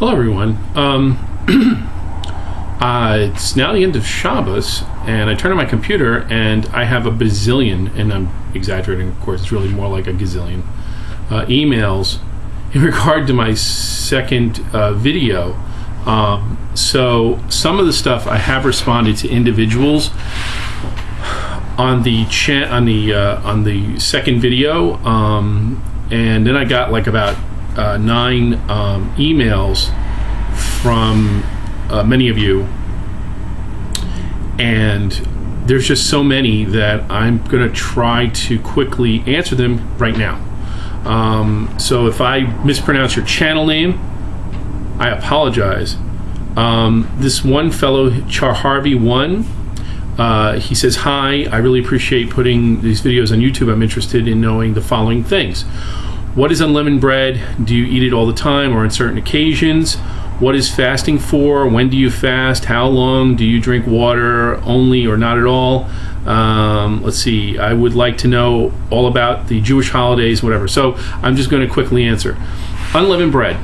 Hello, everyone. It's now the end of Shabbos, and I turn on my computer, and I have a bazillion, and I'm exaggerating, of course, it's really more like a gazillion, emails in regard to my second video. So some of the stuff I have responded to individuals on the second video, and then I got like about 9 emails from many of you, and there's just so many that I'm going to try to quickly answer them right now. So if I mispronounce your channel name, I apologize. This one fellow, Charharvey1, he says, "Hi, I really appreciate putting these videos on YouTube. I'm interested in knowing the following things. What is unleavened bread? Do you eat it all the time or on certain occasions? What is fasting for? When do you fast? How long? Do you drink water only or not at all? Let's see. I would like to know all about the Jewish holidays, whatever." So I'm just going to quickly answer. Unleavened bread,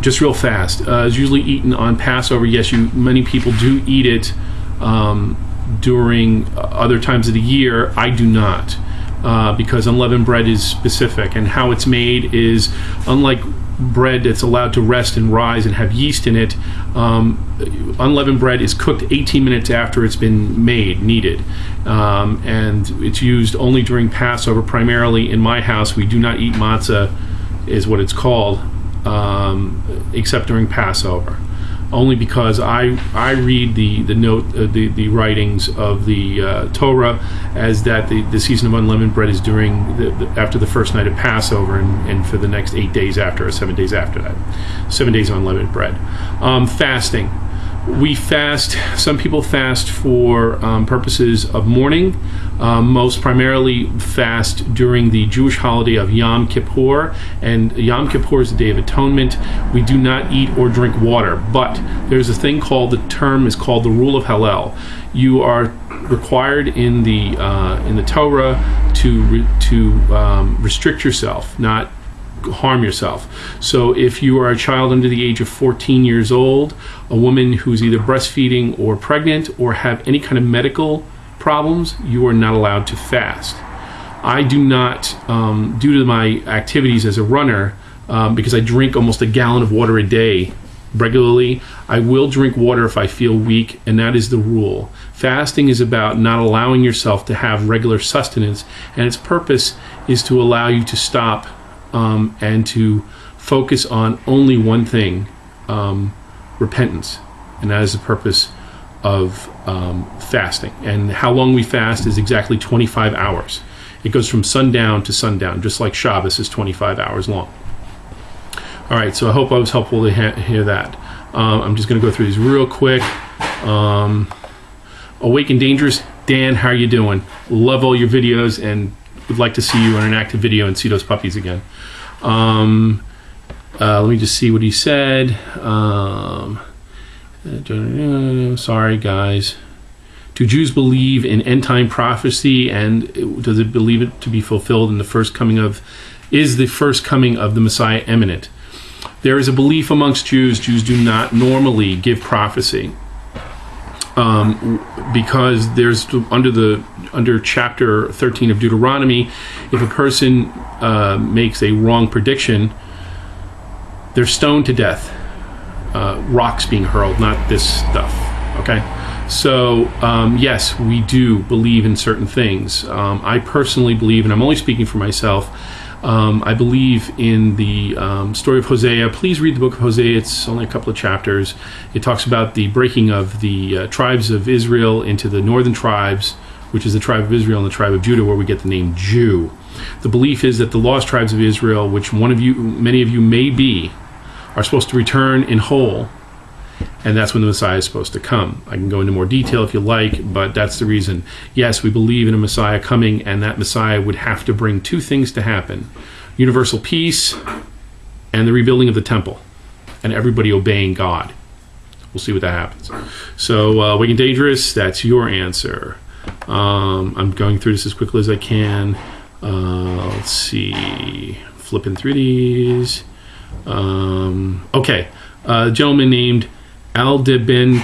just real fast, is usually eaten on Passover. Yes, many people do eat it during other times of the year. I do not. Because unleavened bread is specific, and how it's made is unlike bread that's allowed to rest and rise and have yeast in it. Unleavened bread is cooked 18 minutes after it's been kneaded, and it's used only during Passover. Primarily in my house, we do not eat matzah, is what it's called, except during Passover. Only because I read the writings of the Torah as that the season of unleavened bread is during after the first night of Passover and for the next 8 days after, or 7 days after that. 7 days of unleavened bread. Fasting. We fast. Some people fast for purposes of mourning. Most primarily fast during the Jewish holiday of Yom Kippur, and Yom Kippur is the Day of Atonement. We do not eat or drink water, but there's a thing called, the term is called the rule of Hallel. You are required in the Torah to restrict yourself, not harm yourself. So if you are a child under the age of 14 years old, a woman who's either breastfeeding or pregnant or have any kind of medical problems, you are not allowed to fast. I do not, due to my activities as a runner, because I drink almost a gallon of water a day regularly, I will drink water if I feel weak, and that is the rule. Fasting is about not allowing yourself to have regular sustenance, and its purpose is to allow you to stop and to focus on only one thing, repentance, and that is the purpose of fasting. And how long we fast is exactly 25 hours. It goes from sundown to sundown, just like Shabbos is 25 hours long. All right, so I hope I was helpful to hear that. I'm just going to go through these real quick. Awake and Dangerous, Dan, how are you doing? Love all your videos and would like to see you on an active video and see those puppies again. Let me just see what he said. Sorry, guys. Do Jews believe in end-time prophecy, and does it believe it to be fulfilled in the first coming of? Is the first coming of the Messiah imminent? There is a belief amongst Jews. Jews do not normally give prophecy, because there's under chapter 13 of Deuteronomy, if a person makes a wrong prediction, they're stoned to death. Rocks being hurled, not this stuff. Okay, so yes, we do believe in certain things. I personally believe, and I'm only speaking for myself, I believe in the story of Hosea. Please read the book of Hosea. It's only a couple of chapters. It talks about the breaking of the tribes of Israel into the northern tribes, which is the tribe of Israel and the tribe of Judah, where we get the name Jew. The belief is that the lost tribes of Israel, which many of you may be, are supposed to return in whole, and that's when the Messiah is supposed to come. I can go into more detail if you like, but that's the reason. Yes, we believe in a Messiah coming, and that Messiah would have to bring 2 things to happen: universal peace and the rebuilding of the temple, and everybody obeying God. We'll see what that happens. So, Awake and Dangerous, that's your answer. I'm going through this as quickly as I can. Let's see. Flipping through these. Okay. A gentleman named Aldeben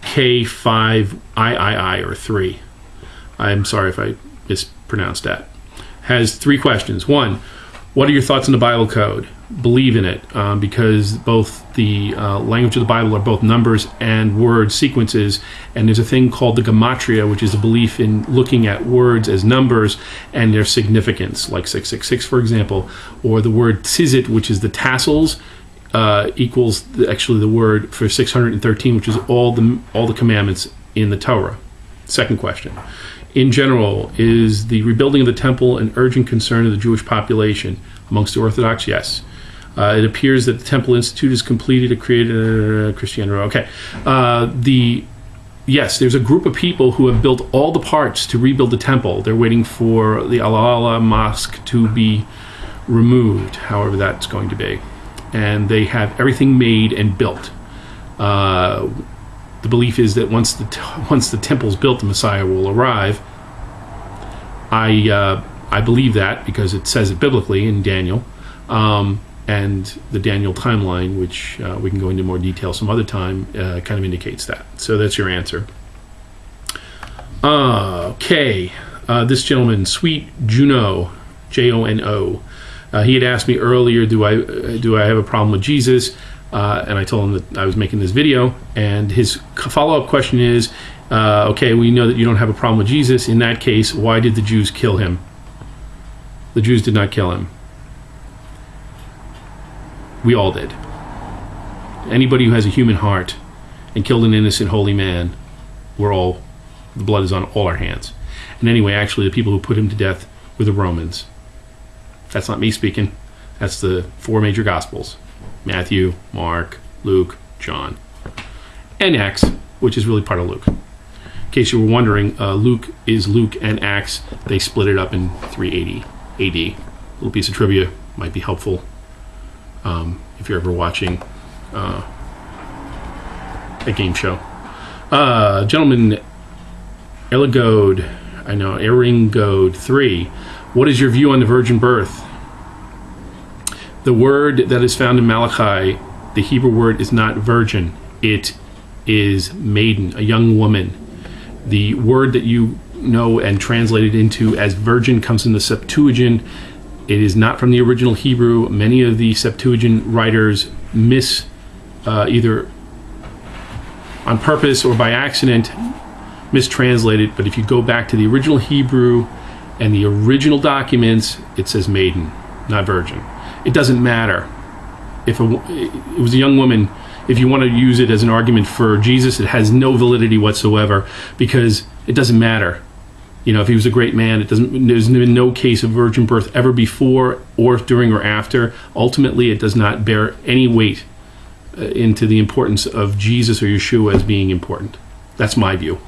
K5III or 3. I'm sorry if I mispronounced that. Has 3 questions. 1, what are your thoughts on the Bible code? Believe in it, because both the language of the Bible are both numbers and word sequences, and there's a thing called the gematria, which is a belief in looking at words as numbers and their significance, like 666, for example, or the word tzitzit, which is the tassels, equals actually the word for 613, which is all the commandments in the Torah. Second question. In general, is the rebuilding of the temple an urgent concern of the Jewish population? Amongst the Orthodox, yes. It appears that the Temple Institute is completed to create a Christianity. Okay. Yes, there's a group of people who have built all the parts to rebuild the temple. They're waiting for the Al-Ala Mosque to be removed, however that's going to be. And they have everything made and built. The belief is that once the temple's built, the Messiah will arrive. I believe that because it says it biblically in Daniel, and the Daniel timeline, which we can go into more detail some other time, kind of indicates that. So that's your answer. Okay, this gentleman, Sweet Juno, Jono, he had asked me earlier, do I have a problem with Jesus? And I told him that I was making this video, and his follow-up question is, okay, we know that you don't have a problem with Jesus. In that case, why did the Jews kill him? The Jews did not kill him. We all did. Anybody who has a human heart and killed an innocent holy man, the blood is on all our hands. And anyway, actually, the people who put him to death were the Romans. That's not me speaking. That's the 4 major Gospels. Matthew, Mark, Luke, John, and Acts, which is really part of Luke. In case you were wondering, Luke is Luke and Acts. They split it up in 380 AD. A little piece of trivia might be helpful if you're ever watching a game show. Gentleman, Eringode 3. What is your view on the virgin birth? The word that is found in Malachi, the Hebrew word is not virgin. It is maiden, a young woman. The word that you know and translated into as virgin comes in the Septuagint. It is not from the original Hebrew. Many of the Septuagint writers either on purpose or by accident mistranslate it. But if you go back to the original Hebrew and the original documents, it says maiden, not virgin. It doesn't matter if it was a young woman. If you want to use it as an argument for Jesus, it has no validity whatsoever, because it doesn't matter. You know, if he was a great man, there's been no case of virgin birth ever before or during or after. Ultimately, it does not bear any weight into the importance of Jesus or Yeshua as being important. That's my view.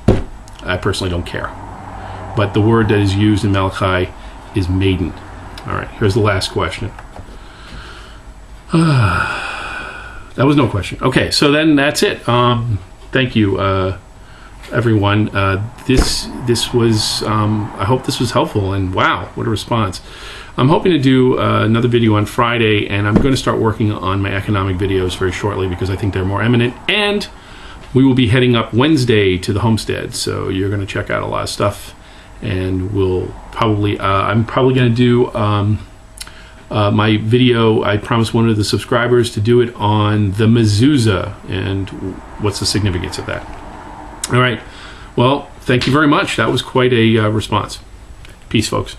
I personally don't care. But the word that is used in Malachi is maiden. All right, here's the last question. That was no question. Okay, so then that's it. Thank you, everyone. This was. I hope this was helpful. And wow, what a response! I'm hoping to do another video on Friday, and I'm going to start working on my economic videos very shortly because I think they're more eminent. And we will be heading up Wednesday to the homestead, so you're going to check out a lot of stuff. And we'll probably. I'm probably going to do. My video, I promised one of the subscribers to do it on the mezuzah and what's the significance of that. All right. Well, thank you very much. That was quite a response. Peace, folks.